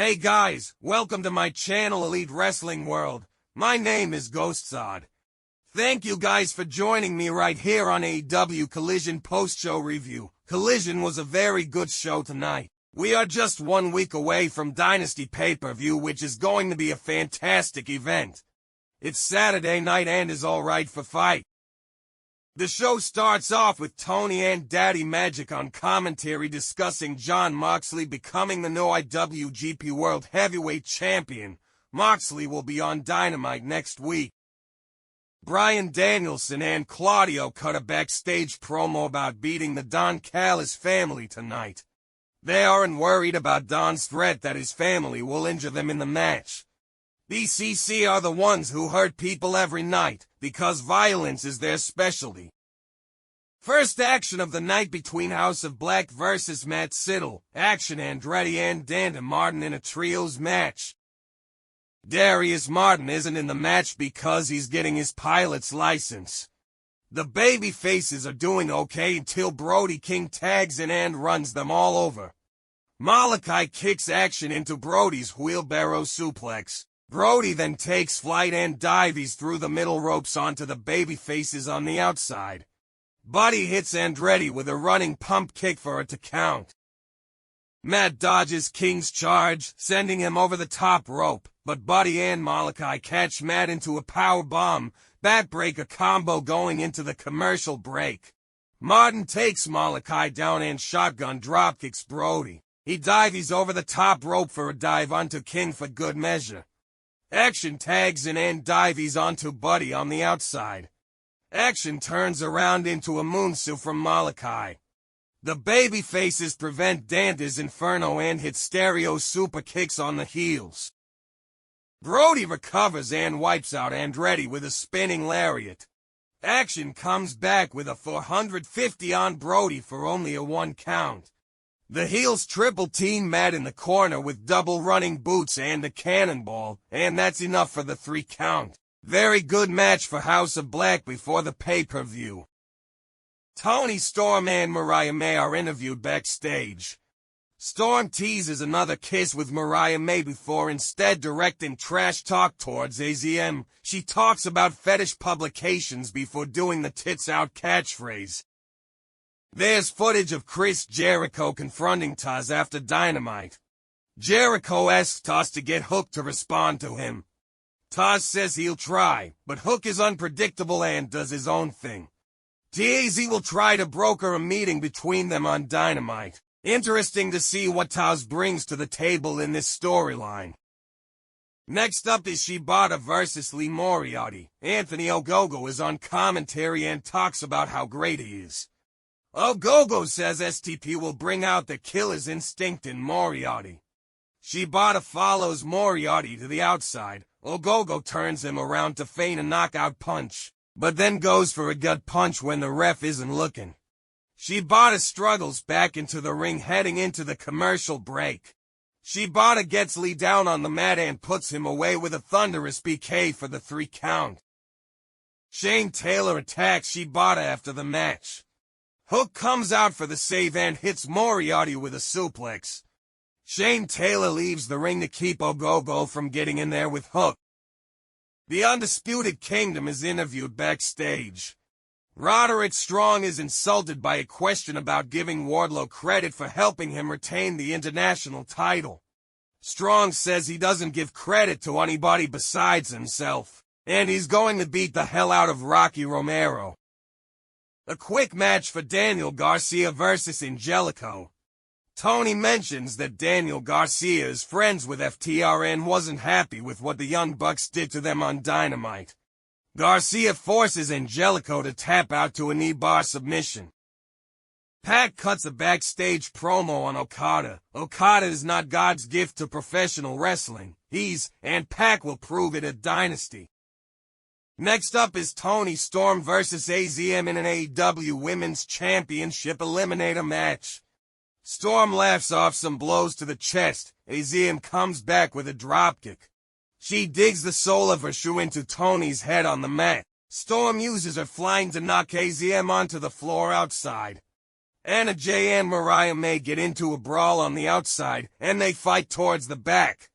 Hey guys, welcome to my channel Elite Wrestling World. My name is GhostSaad. Thank you guys for joining me right here on AEW Collision post-show review. Collision was a very good show tonight. We are just 1 week away from Dynasty pay-per-view, which is going to be a fantastic event. It's Saturday night and is alright for fight. The show starts off with Tony and Daddy Magic on commentary discussing Jon Moxley becoming the new IWGP World Heavyweight Champion. Moxley will be on Dynamite next week. Bryan, Danielson, and Claudio cut a backstage promo about beating the Don Callis family tonight. They aren't worried about Don's threat that his family will injure them in the match. BCC are the ones who hurt people every night, because violence is their specialty. First action of the night between House of Black vs. Sydal Action Andretti and Dante Martin in a trios match. Darius Martin isn't in the match because he's getting his pilot's license. The baby faces are doing okay until Brody King tags in and runs them all over. Malachi kicks Action into Brody's wheelbarrow suplex. Brody then takes flight and dives through the middle ropes onto the babyfaces on the outside. Buddy hits Andretti with a running pump kick for it to count. Matt dodges King's charge, sending him over the top rope, but Buddy and Malachi catch Matt into a power bomb, backbreaker combo going into the commercial break. Martin takes Malachi down and shotgun dropkicks Brody. He dives over the top rope for a dive onto King for good measure. Action tags in and dives onto Buddy on the outside. Action turns around into a moonsault from Malachi. The babyfaces prevent Dante's Inferno and hit stereo super kicks on the heels. Brody recovers and wipes out Andretti with a spinning lariat. Action comes back with a 450 on Brody for only a 1 count. The heels triple team Matt in the corner with double running boots and a cannonball, and that's enough for the 3 count. Very good match for House of Black before the pay-per-view. Toni Storm and Mariah May are interviewed backstage. Storm teases another kiss with Mariah May before instead directing trash talk towards AZM. She talks about fetish publications before doing the tits out catchphrase. There's footage of Chris Jericho confronting Taz after Dynamite. Jericho asks Taz to get Hook to respond to him. Taz says he'll try, but Hook is unpredictable and does his own thing. TAZ will try to broker a meeting between them on Dynamite. Interesting to see what Taz brings to the table in this storyline. Next up is Shibata vs. Lee Moriarty. Anthony Ogogo is on commentary and talks about how great he is. Ogogo says STP will bring out the killer's instinct in Moriarty. Shibata follows Moriarty to the outside. Ogogo turns him around to feign a knockout punch, but then goes for a gut punch when the ref isn't looking. Shibata struggles back into the ring heading into the commercial break. Shibata gets Lee down on the mat and puts him away with a thunderous BK for the 3 count. Shane Taylor attacks Shibata after the match. Hook comes out for the save and hits Moriarty with a suplex. Shane Taylor leaves the ring to keep Ogogo from getting in there with Hook. The Undisputed Kingdom is interviewed backstage. Roderick Strong is insulted by a question about giving Wardlow credit for helping him retain the international title. Strong says he doesn't give credit to anybody besides himself, and he's going to beat the hell out of Rocky Romero. A quick match for Daniel Garcia vs. Angelico. Tony mentions that Daniel Garcia is friends with FTR and wasn't happy with what the Young Bucks did to them on Dynamite. Garcia forces Angelico to tap out to a knee bar submission. Pac cuts a backstage promo on Okada. Okada is not God's gift to professional wrestling. And Pac will prove it at Dynasty. Next up is Toni Storm vs. AZM in an AEW Women's Championship Eliminator match. Storm laughs off some blows to the chest. AZM comes back with a dropkick. She digs the sole of her shoe into Toni's head on the mat. Storm uses her flying to knock AZM onto the floor outside. Anna Jay and Mariah May get into a brawl on the outside, and they fight towards the back.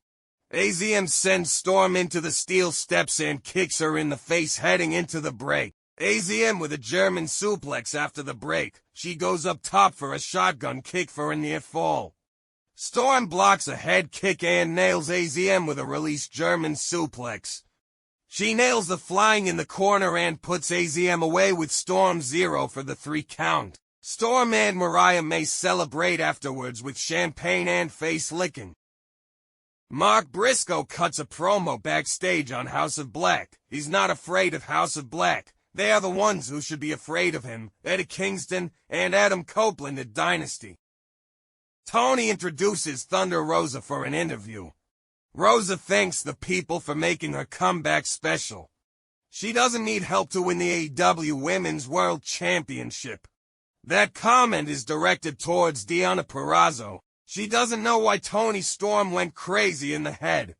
AZM sends Storm into the steel steps and kicks her in the face heading into the break. AZM with a German suplex after the break. She goes up top for a shotgun kick for a near fall. Storm blocks a head kick and nails AZM with a release German suplex. She nails the flying in the corner and puts AZM away with Storm 0 for the 3 count. Storm and Mariah May celebrate afterwards with champagne and face licking. Mark Briscoe cuts a promo backstage on House of Black. He's not afraid of House of Black. They are the ones who should be afraid of him, Eddie Kingston and Adam Copeland at Dynasty. Toni introduces Thunder Rosa for an interview. Rosa thanks the people for making her comeback special. She doesn't need help to win the AEW Women's World Championship. That comment is directed towards Deonna Purrazzo. She doesn't know why Toni Storm went crazy in the head.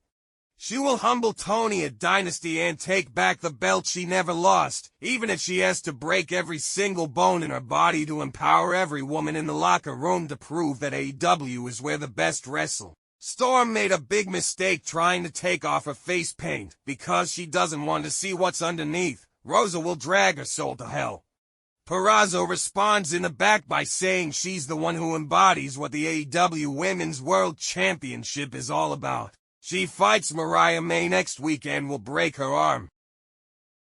She will humble Toni at Dynasty and take back the belt she never lost, even if she has to break every single bone in her body to empower every woman in the locker room to prove that AEW is where the best wrestle. Storm made a big mistake trying to take off her face paint because she doesn't want to see what's underneath. Rosa will drag her soul to hell. Purrazzo responds in the back by saying she's the one who embodies what the AEW Women's World Championship is all about. She fights Mariah May next week and will break her arm.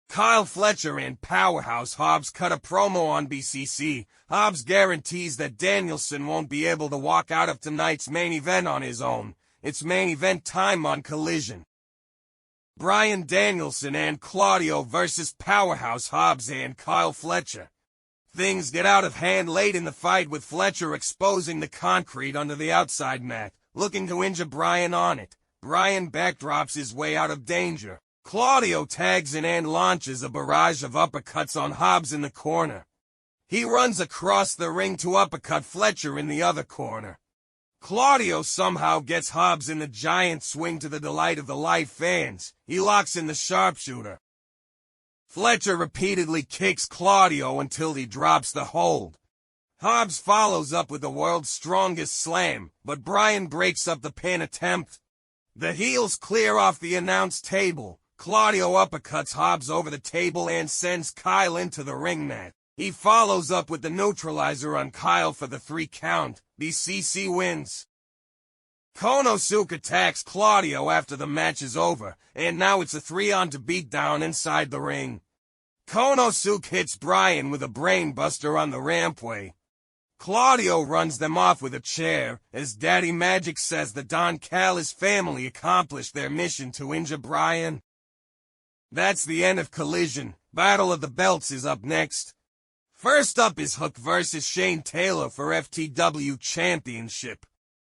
Kyle Fletcher and Powerhouse Hobbs cut a promo on BCC. Hobbs guarantees that Danielson won't be able to walk out of tonight's main event on his own. It's main event time on Collision. Bryan Danielson and Claudio versus Powerhouse Hobbs and Kyle Fletcher. Things get out of hand late in the fight with Fletcher exposing the concrete under the outside mat, looking to injure Bryan on it. Bryan backdrops his way out of danger. Claudio tags in and launches a barrage of uppercuts on Hobbs in the corner. He runs across the ring to uppercut Fletcher in the other corner. Claudio somehow gets Hobbs in the giant swing to the delight of the live fans. He locks in the sharpshooter. Fletcher repeatedly kicks Claudio until he drops the hold. Hobbs follows up with the world's strongest slam, but Bryan breaks up the pin attempt. The heels clear off the announce table. Claudio uppercuts Hobbs over the table and sends Kyle into the ring mat. He follows up with the neutralizer on Kyle for the 3 count. BCC wins. Konosuke attacks Claudio after the match is over, and now it's a 3-on to beat down inside the ring. Konosuke hits Bryan with a brainbuster on the rampway. Claudio runs them off with a chair, as Daddy Magic says the Don Callis family accomplished their mission to injure Bryan. That's the end of Collision. Battle of the Belts is up next. First up is Hook versus Shane Taylor for FTW Championship.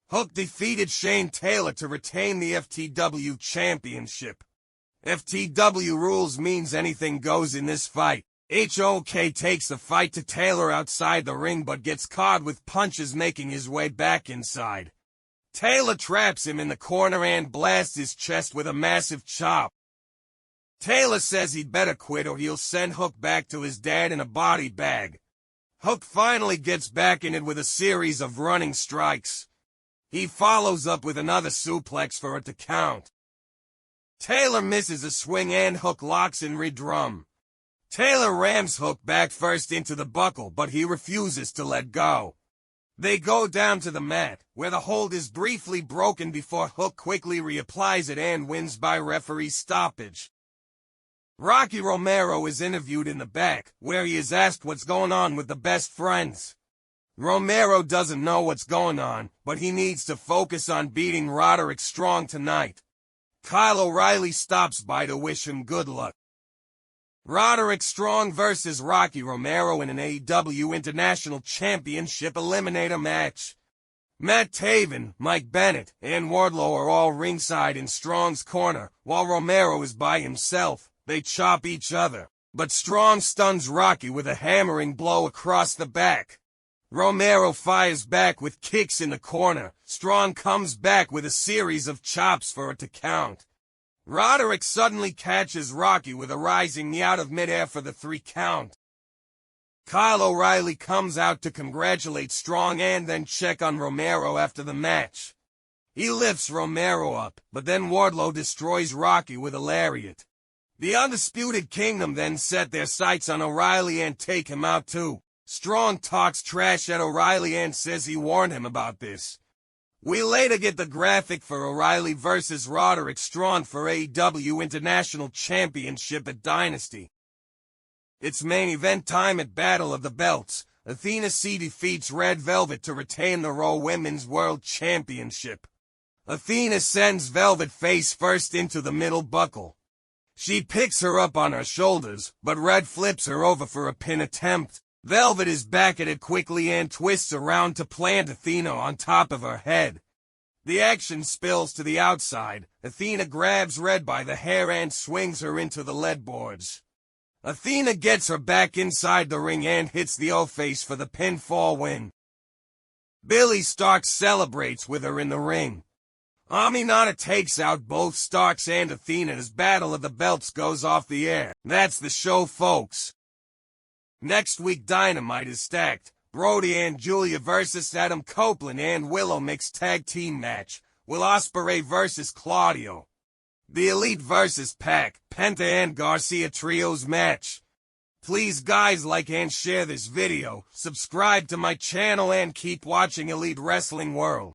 Hook defeated Shane Taylor to retain the FTW Championship. FTW rules means anything goes in this fight. HOK takes the fight to Taylor outside the ring but gets caught with punches making his way back inside. Taylor traps him in the corner and blasts his chest with a massive chop. Taylor says he'd better quit or he'll send Hook back to his dad in a body bag. Hook finally gets back in it with a series of running strikes. He follows up with another suplex for it to count. Taylor misses a swing and Hook locks in redrum. Taylor rams Hook back first into the buckle, but he refuses to let go. They go down to the mat, where the hold is briefly broken before Hook quickly reapplies it and wins by referee stoppage. Rocky Romero is interviewed in the back, where he is asked what's going on with the best friends. Romero doesn't know what's going on, but he needs to focus on beating Roderick Strong tonight. Kyle O'Reilly stops by to wish him good luck. Roderick Strong versus Rocky Romero in an AEW International Championship Eliminator match. Matt Taven, Mike Bennett, and Wardlow are all ringside in Strong's corner, while Romero is by himself. They chop each other, but Strong stuns Rocky with a hammering blow across the back. Romero fires back with kicks in the corner. Strong comes back with a series of chops for it to count. Roderick suddenly catches Rocky with a rising knee out of midair for the 3 count. Kyle O'Reilly comes out to congratulate Strong and then check on Romero after the match. He lifts Romero up, but then Wardlow destroys Rocky with a lariat. The Undisputed Kingdom then set their sights on O'Reilly and take him out too. Strong talks trash at O'Reilly and says he warned him about this. We later get the graphic for O'Reilly versus Roderick Strong for AEW International Championship at Dynasty. It's main event time at Battle of the Belts. Athena defeats Red Velvet to retain the Raw Women's World Championship. Athena sends Velvet face first into the middle buckle. She picks her up on her shoulders, but Red flips her over for a pin attempt. Velvet is back at it quickly and twists around to plant Athena on top of her head. The action spills to the outside. Athena grabs Red by the hair and swings her into the lead boards. Athena gets her back inside the ring and hits the O-face for the pinfall win. Billy Starks celebrates with her in the ring. Aminata takes out both Starks and Athena as Battle of the Belts goes off the air. That's the show, folks. Next week, Dynamite is stacked. Brody and Julia versus Adam Copeland and Willow mixed tag team match. Will Ospreay versus Claudio. The Elite versus Pac, Penta and Garcia trios match. Please guys, like and share this video, subscribe to my channel and keep watching Elite Wrestling World.